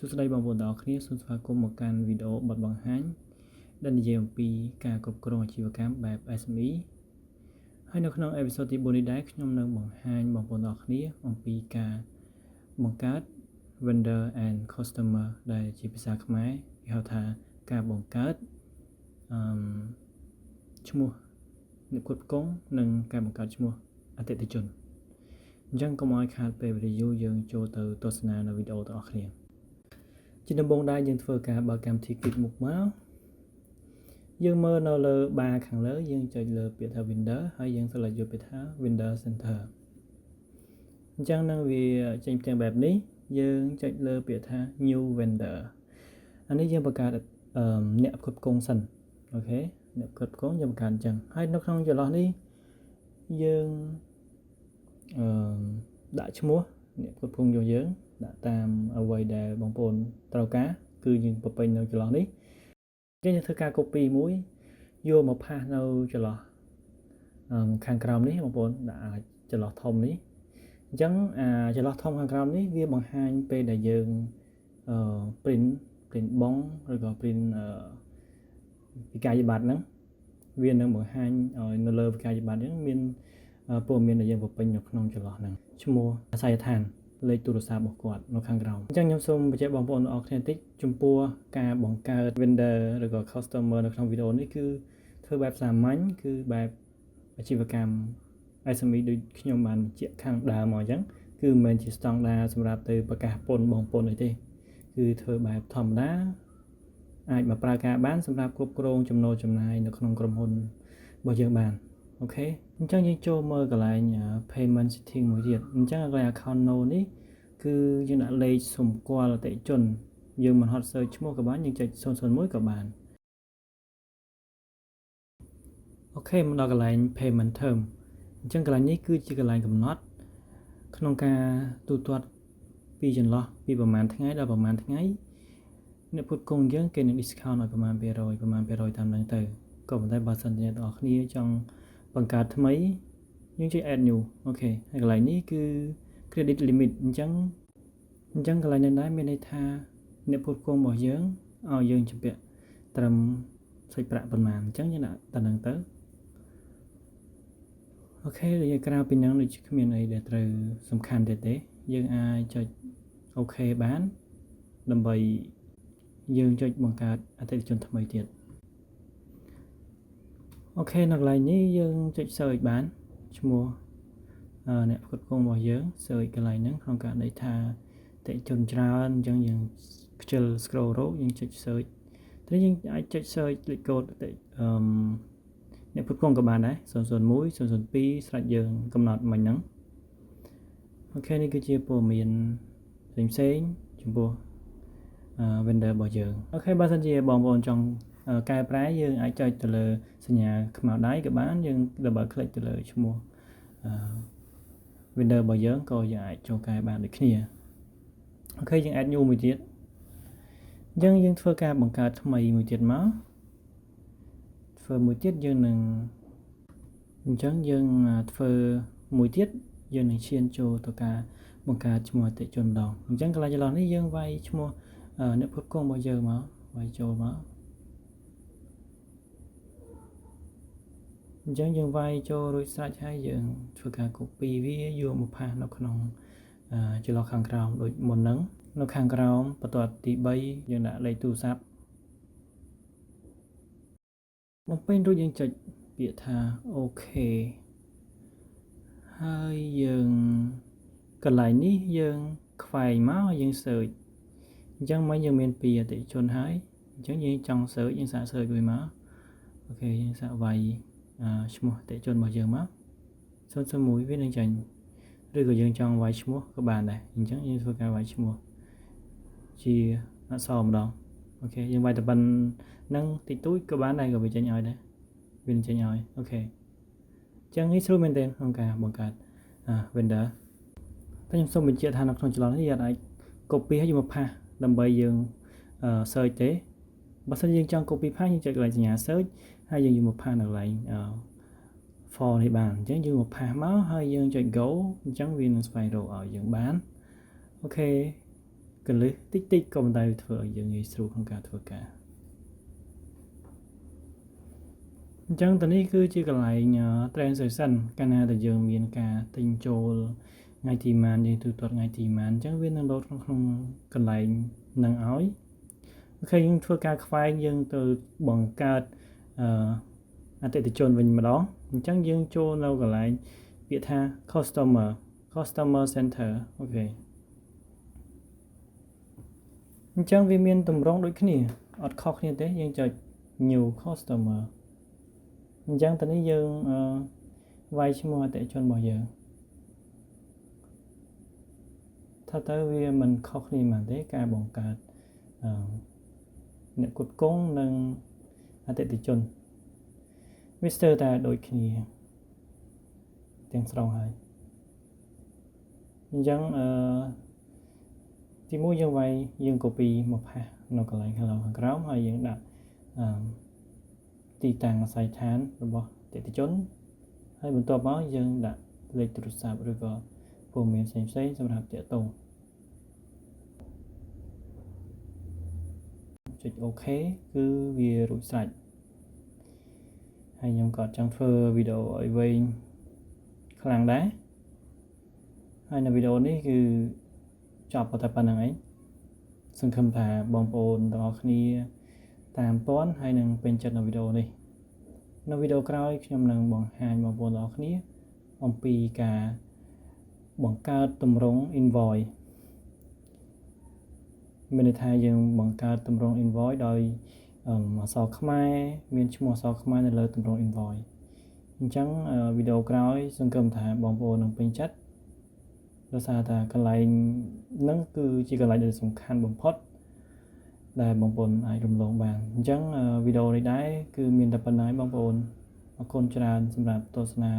សួស្តីបងប្អូនទាំងអស់គ្នាសូមស្វាគមន៍មកកាន់វីដេអូបទបង្ហាញដែលនិយាយអំពីការគ្រប់គ្រងអាជីវកម្មបែប SME ហើយនៅក្នុងអេពីសូតទី4នេះដែរខ្ញុំនឹងបង្ហាញបងប្អូនទាំងអស់គ្នាអំពីការបង្កើត vendor and customer ដែលជាភាសាខ្មែរគេហៅថាការបង្កើតឈ្មោះអ្នកគ្រប់គ្រងនិងការបង្កើតឈ្មោះអតិថិជនអញ្ចឹងកុំឲ្យខាតពេលវេលាយូរយើងចូលទៅទស្សនានៅវីដេអូទាំងអស់គ្នាជាដំបូងដែរយើងធ្វើការបើកកម្មវិធី Click មុខមកយើងមើលនៅលើ bar ខាងលើយើងចុចលើពាក្យថា vendor ហើយយើង select យកពាក្យថា vendor center អញ្ចឹងនឹងវាចេញផ្ទាំងបែបនេះយើងចុចលើពាក្យថា new vendor អានេះយើងបង្កើតអ្នកគ្រប់គ្រងសិនអូខេអ្នកគ្រប់គ្រងយើងបង្កើតអញ្ចឹងហើយនៅក្នុងចន្លោះនេះយើងដាក់ឈ្មោះអ្នកគ្រប់គ្រងយកយើងដាក់តាមអ្វីដែលបងប្អូនត្រូវការគឺយើងបំពេញនៅចន្លោះនេះអញ្ចឹងយើងធ្វើការ copy មួយយកមកផាសនៅចន្លោះខាងក្រោមនេះបងប្អូនដាក់ចន្លោះធំនេះអញ្ចឹងចន្លោះធំខាងក្រោមនេះវាបង្ហាញពេលដែលយើងprint បងឬក៏ print វិក័យប័ត្រហ្នឹងវានឹងបង្ហាញឲ្យនៅលើវិក័យប័ត្រហ្នឹងមានព័ត៌មានដែលយើងបំពេញនៅក្នុងចន្លោះហ្នឹងឈ្មោះអាសយដ្ឋានលេខទូរស័ព្ទរបស់គាត់នៅខាងក្រោមអញ្ចឹងខ្ញុំសូមបញ្ជាក់បងប្អូនអរគ្នាបន្តិចចំពោះការបង្កើត vendor ឬក៏ customer នៅក្នុងវីដេអូនេះគឺធ្វើបែបសាមញ្ញគឺបែបអាជីវកម្ម SME ដូចខ្ញុំបានបញ្ជាក់ខាងដើមមកអញ្ចឹងគឺមិនមែនជាស្តង់ដារសម្រាប់ទៅប្រកាសពន្ធបងប្អូនអីទេគឺធ្វើបែបធម្មតាអាចមកប្រើការបានសម្រាប់គ្រប់គ្រងចំណូលចំណាយនៅក្នុងក្រុមហ៊ុនរបស់យើងបានអូខេអញ្ចឹងយើងចូលមើលកន្លែង payment setting មួយទៀតអញ្ចឹងកន្លែង account no នេះគឺយើងដាក់លេខសម្គាល់អតិថិជនយើងមិនហត់ search ឈ្មោះក៏បានយើងចុច001ក៏បានអូខេមកដល់កន្លែង payment term អញ្ចឹងកន្លែងនេះគឺជាកន្លែងកំណត់ក្នុងការទូទាត់ពីចន្លោះពីប្រហែលថ្ងៃដល់ប្រហែលថ្ងៃអ្នកផ្គត់ផ្គង់យើងគេនឹង discount ឲ្យប្រហែល%តាមហ្នឹងទៅក៏ប៉ុន្តែបើសិនជាអ្នកទាំងអស់គ្នាចង់បង្កើតថ្មីយើងចុច add new អូខេហើយកន្លែងនេះគឺ credit limit អញ្ចឹងកន្លែងនេះដែរមានន័យថាអ្នកផ្គត់ផ្គង់របស់យើងឲ្យយើងជំពាក់ត្រឹមសាច់ប្រាក់ប៉ុន្មានអញ្ចឹងយើងដាក់តែហ្នឹងទៅអូខេហើយក្រៅពីហ្នឹងដូចគ្មានអីដែលត្រូវសំខាន់ទៀតទេយើងអាចចុចអូខេបានដើម្បីយើងចុចបង្កើតអតិថិជនថ្មីទៀតអូខេនៅកន្លែងនេះយើងចុច search បានឈ្មោះអ្នកផ្គត់ផ្គង់របស់យើង search កន្លែងហ្នឹងក្នុងករណីថាអតិថិជនច្រើនអញ្ចឹងយើងខ្ជិល scroll រកយើងចុច search តែយើងអាចចុច search លេខកូដអ្នកផ្គត់ផ្គង់ក៏បានដែរ001 002ស្រេចយើងកំណត់មិញហ្នឹងអូខេនេះគឺជាព័ត៌មានផ្សេងចំពោះvendor របស់យើងអូខេបើសិនជាបងប្អូនចង់កែប្រែយើងអាចចុចទៅលើសញ្ញាខ្មៅដៃក៏បានយើង double click ទៅលើឈ្មោះvendor របស់យើងក៏យើងអាចចូលកែបានដូចគ្នាអូខេយើង add new មួយទៀតអញ្ចឹងយើងធ្វើការបង្កើតថ្មីមួយទៀតមកធ្វើមួយទៀតយើងនឹងអញ្ចឹងយើងធ្វើមួយទៀតយើងនឹងឈានចូលទៅការបង្កើតឈ្មោះអតិថិជនម្ដងអញ្ចឹងកន្លែងចន្លោះនេះយើងវាយឈ្មោះអ្នកផ្គត់ផ្គង់របស់យើងមកវាយចូលមកអញ្ចឹងយើងវាយចូលរួចស្រេចហើយយើងធ្វើការ copy វាយកមកផាសនៅក្នុងចន្លោះខាងក្រោមដូចមុនហ្នឹងនៅខាងក្រោមបន្ទាត់ទី3យើងដាក់លេខទូរស័ព្ទបំពេញរួចយើងចុចពាក្យថាអូខេហើយយើងកន្លែងនេះយើងខ្វែងមកយើង search អញ្ចឹងមិញយើងមាន2អតិថិជនហើយអញ្ចឹងយើងចង់ search យើងសាក search មួយមកអូខេយើងសាកវាយឈ្មោះអតិថិជនរបស់យើងមក001វានឹងចាញ់ឬក៏យើងចង់វាយឈ្មោះក៏បានដែរអញ្ចឹងយើងធ្វើការវាយឈ្មោះជាអក្សរម្ដងអូខេយើងវាយតែប៉ុណ្្នឹងតិចតួចក៏បានដែរក៏វាចេញឲ្យដែរវាចេញឲ្យអូខេអញ្ចឹងនេះស្រួលមែនទែនក្នុងការបង្កើតvendor តែខ្ញុំសូមបញ្ជាក់ថានៅក្នុងចន្លោះនេះយើងអាច copy ហើយយកមកផាសដើម្បីយើង search ទេបើសិនយើងចង់ copy ផាសយើងចុចកន្លែងសញ្ញា search ហើយយើងយកមកផាសនៅកន្លែង for នេះបានអញ្ចឹងយើងមកផាសមកហើយយើងចុច go អញ្ចឹងវានឹងស្វែងរកឲ្យយើងបានអូខេ កលឹះតិចៗក៏មិនដែលធ្វើឲ្យយើងងាយស្រួលក្នុងការធ្វើការអញ្ចឹងតនេះគឺជាកន្លែង transaction កាលណាដែលយើងមានការទិញចូលថ្ងៃទីម៉ានយើងទូទាត់ថ្ងៃទីម៉ានអញ្ចឹងវានឹង load ក្នុងកន្លែងនឹងឲ្យអូខេយើងធ្វើការខ្វែងយើងទៅបង្កើតអតិថិជនវិញម្ដងអញ្ចឹងយើងចូលនៅកន្លែងពាក្យថា customer center អូខេអញ្ចឹងវាមានតម្រងដូចគ្នាអត់ខុសគ្នាទេយើងចុច new customer អញ្ចឹងតនេះយើងវាយឈ្មោះអតិថិជនរបស់យើងថាទៅវាមិនខុសគ្នាមែនទេការបង្កើតអ្នកគុតគង់និងអតិថិជនវាស្ទើរតែដូចគ្នាទាំងស្រុងហើយអញ្ចឹងទីមួយយើងវាយយើង copy មកផាសនៅកន្លែង hello ខាងក្រោមហើយយើងដាក់ទីតាំងអាស័យដ្ឋានរបស់អតិថិជនហើយបន្ទាប់មកយើងដាក់លេខទូរស័ព្ទឬក៏ព័ត៌មានផ្សេងៗសម្រាប់ទាក់ទងចុច OK គឺវារួចស្រេចហើយខ្ញុំក៏ចង់ធ្វើវីដេអូឲ្យវែងខ្លាំងដែរហើយនៅវីដេអូនេះគឺចប់តែប៉ុណ្្នឹងឯងសង្ឃឹមថាបងប្អូនទាំងអស់គ្នាតាមទាន់ហើយនឹងពេញចិត្តនៅវីដេអូនេះនៅវីដេអូក្រោយខ្ញុំនឹងបង្ហាញបងប្អូនទាំងអស់គ្នាអំពីការបង្កើតទម្រង់ invoice មានន័យថាយើងបង្កើតទម្រង់ invoice ដោយអក្សរខ្មែរមានឈ្មោះអក្សរខ្មែរនៅលើទម្រង់ invoice អញ្ចឹងវីដេអូក្រោយសង្ឃឹមថាបងប្អូននឹងពេញចិត្តដោយសារតែកន្លែងហ្នឹងគឺជាកន្លែងដែលសំខាន់បំផុតដែលបងប្អូនអាចរំលងបានអញ្ចឹងវីដេអូនេះដែរគឺមានតែប៉ុណ្ណឹងបងប្អូនអរគុណច្រើនសម្រាប់ទស្សនា